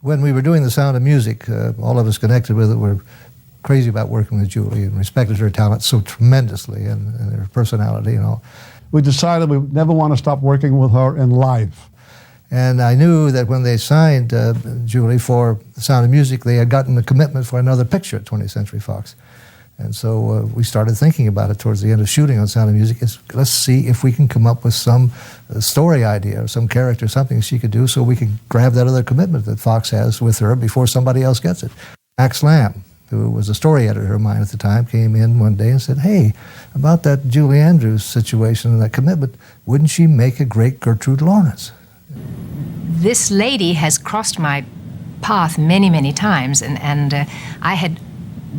When we were doing The Sound of Music, all of us connected with it were crazy about working with Julie and respected her talent so tremendously and her personality and all. We decided we never want to stop working with her in life. And I knew that when they signed Julie for The Sound of Music, they had gotten a commitment for another picture at 20th Century Fox. And so we started thinking about it towards the end of shooting on Sound of Music. Let's see if we can come up with some story idea or some character, something she could do so we could grab that other commitment that Fox has with her before somebody else gets it. Max Lamb, who was a story editor of mine at the time, came in one day and said, hey, about that Julie Andrews situation and that commitment, wouldn't she make a great Gertrude Lawrence? This lady has crossed my path many, many times, and I had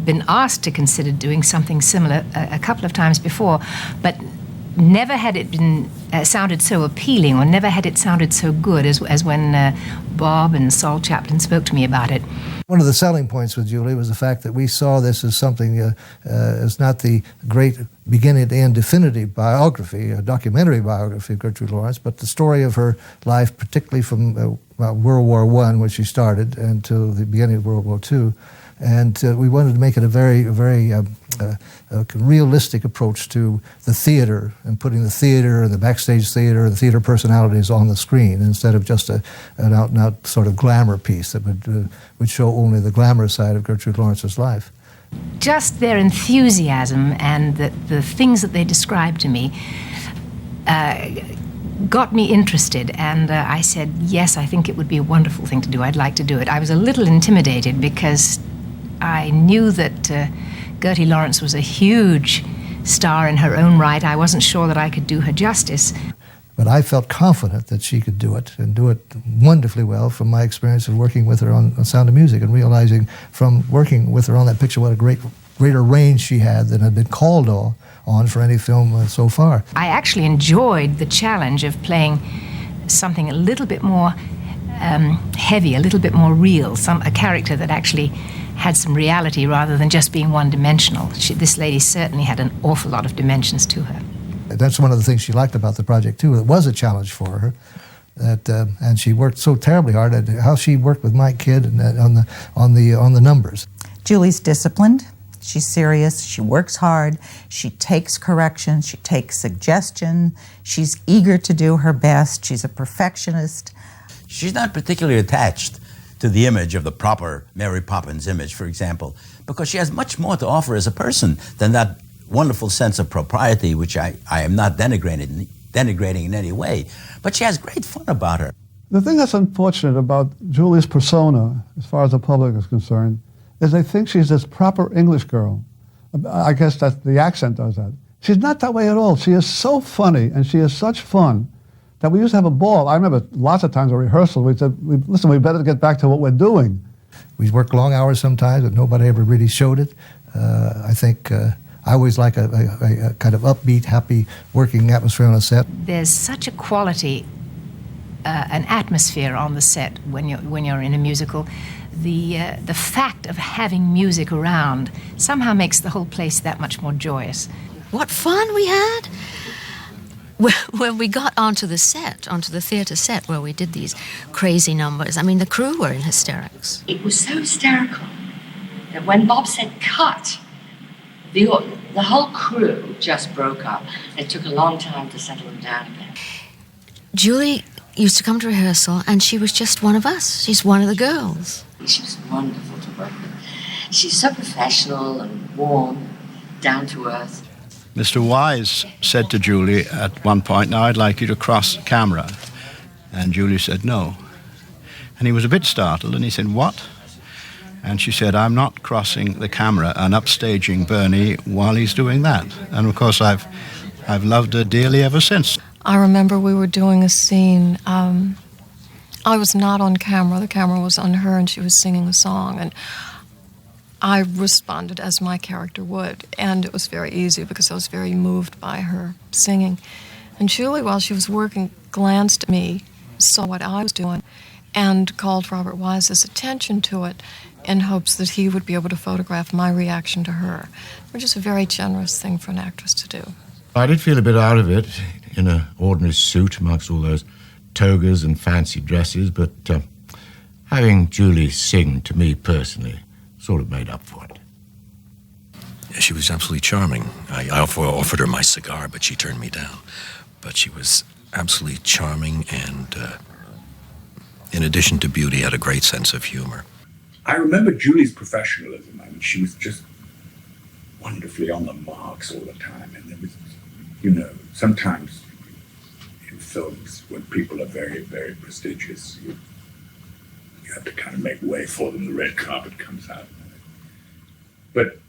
been asked to consider doing something similar a couple of times before, but never had it been sounded so appealing, or never had it sounded so good as when Bob and Saul Chaplin spoke to me about it. One of the selling points with Julie was the fact that we saw this as something, as not the great beginning-to-end definitive biography, a documentary biography of Gertrude Lawrence, but the story of her life, particularly from World War I, when she started, until the beginning of World War II. And we wanted to make it a very realistic approach to the theater and putting the theater and the backstage theater and the theater personalities on the screen instead of just an out-and-out sort of glamour piece that would show only the glamorous side of Gertrude Lawrence's life. Just their enthusiasm and the things that they described to me got me interested, and I said, yes, I think it would be a wonderful thing to do. I'd like to do it. I was a little intimidated because I knew that Gertie Lawrence was a huge star in her own right. I wasn't sure that I could do her justice. But I felt confident that she could do it, and do it wonderfully well from my experience of working with her on Sound of Music, and realizing from working with her on that picture what a greater range she had than had been called on for any film so far. I actually enjoyed the challenge of playing something a little bit more heavy, a little bit more real, a character that actually had some reality rather than just being one-dimensional. This lady certainly had an awful lot of dimensions to her. That's one of the things she liked about the project too. It was a challenge for her, and she worked so terribly hard at how she worked with Mike Kidd and on the numbers. Julie's disciplined. She's serious. She works hard. She takes correction. She takes suggestion. She's eager to do her best. She's a perfectionist. She's not particularly attached to the image of the proper Mary Poppins image, for example, because she has much more to offer as a person than that wonderful sense of propriety, which I am not denigrating in any way. But she has great fun about her. The thing that's unfortunate about Julie's persona, as far as the public is concerned, is they think she's this proper English girl. I guess that the accent does that. She's not that way at all. She is so funny, and she is such fun, that we used to have a ball. I remember lots of times at rehearsal, we said, listen, we better get back to what we're doing. We worked long hours sometimes, but nobody ever really showed it. I think I always like a kind of upbeat, happy working atmosphere on a set. There's such a quality, an atmosphere on the set when you're in a musical. The fact of having music around somehow makes the whole place that much more joyous. What fun we had! When we got onto the theatre set where we did these crazy numbers, I mean, the crew were in hysterics. It was so hysterical that when Bob said cut, the whole crew just broke up. It took a long time to settle them down a bit. Julie used to come to rehearsal, and she was just one of us. She's one of the girls. She was wonderful to work with. She's so professional and warm, down to earth. Mr. Wise said to Julie at one point, now I'd like you to cross camera. And Julie said no. And he was a bit startled, and he said, what? And she said, I'm not crossing the camera and upstaging Bernie while he's doing that. And of course, I've loved her dearly ever since. I remember we were doing a scene. I was not on camera. The camera was on her, and she was singing a song. And I responded as my character would. And it was very easy because I was very moved by her singing. And Julie, while she was working, glanced at me, saw what I was doing, and called Robert Wise's attention to it in hopes that he would be able to photograph my reaction to her, which is a very generous thing for an actress to do. I did feel a bit out of it in an ordinary suit amongst all those togas and fancy dresses, but having Julie sing to me personally sort of made up for it. She was absolutely charming. I offered her my cigar, but she turned me down. But she was absolutely charming and, in addition to beauty, had a great sense of humor. I remember Julie's professionalism. I mean, she was just wonderfully on the marks all the time. And there was, you know, sometimes in films when people are very, very prestigious, you have to kind of make way for them. The red carpet comes out. But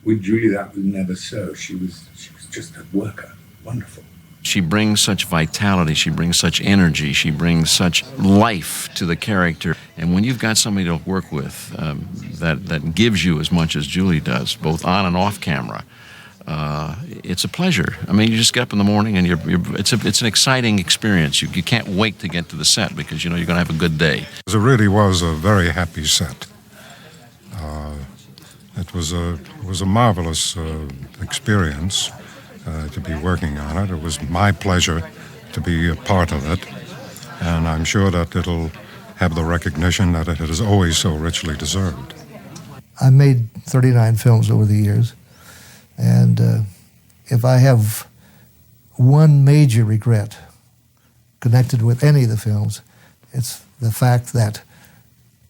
with Julie, that was never so. She was just a worker, wonderful. She brings such vitality, she brings such energy, she brings such life to the character. And when you've got somebody to work with that gives you as much as Julie does, both on and off camera, it's a pleasure. I mean, you just get up in the morning and it's an exciting experience. You can't wait to get to the set because you know you're going to have a good day. It really was a very happy set. It was a marvelous experience to be working on it. It was my pleasure to be a part of it, and I'm sure that it'll have the recognition that it has always so richly deserved. I made 39 films over the years, and if I have one major regret connected with any of the films, it's the fact that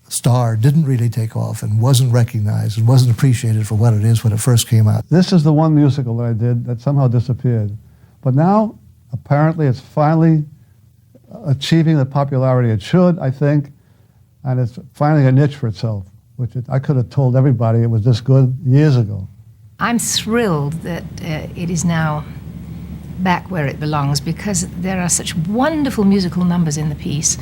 Star didn't really take off and wasn't recognized and wasn't appreciated for what it is when it first came out. This is the one musical that I did that somehow disappeared. But now, apparently, it's finally achieving the popularity it should, I think, and it's finding a niche for itself, which I could have told everybody it was this good years ago. I'm thrilled that it is now back where it belongs because there are such wonderful musical numbers in the piece.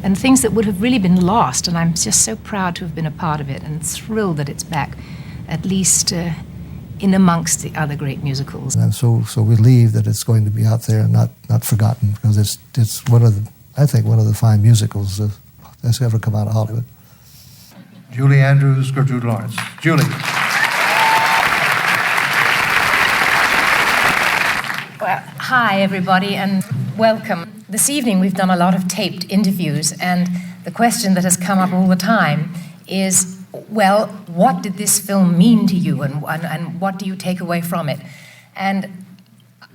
And things that would have really been lost, and I'm just so proud to have been a part of it and thrilled that it's back, at least in amongst the other great musicals. And I'm so relieved that it's going to be out there and not forgotten because it's one of the fine musicals that's ever come out of Hollywood. Julie Andrews, Gertrude Lawrence. Julie. Well, hi everybody and welcome. This evening we've done a lot of taped interviews and the question that has come up all the time is, well, what did this film mean to you and what do you take away from it? And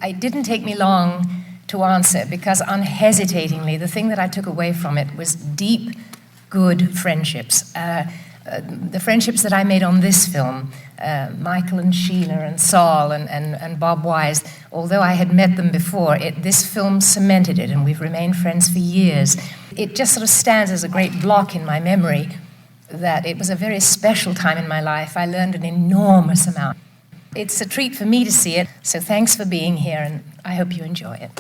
it didn't take me long to answer because unhesitatingly the thing that I took away from it was deep, good friendships. The friendships that I made on this film, Michael and Sheila and Saul and Bob Wise, although I had met them before, this film cemented it and we've remained friends for years. It just sort of stands as a great block in my memory that it was a very special time in my life. I learned an enormous amount. It's a treat for me to see it, so thanks for being here and I hope you enjoy it.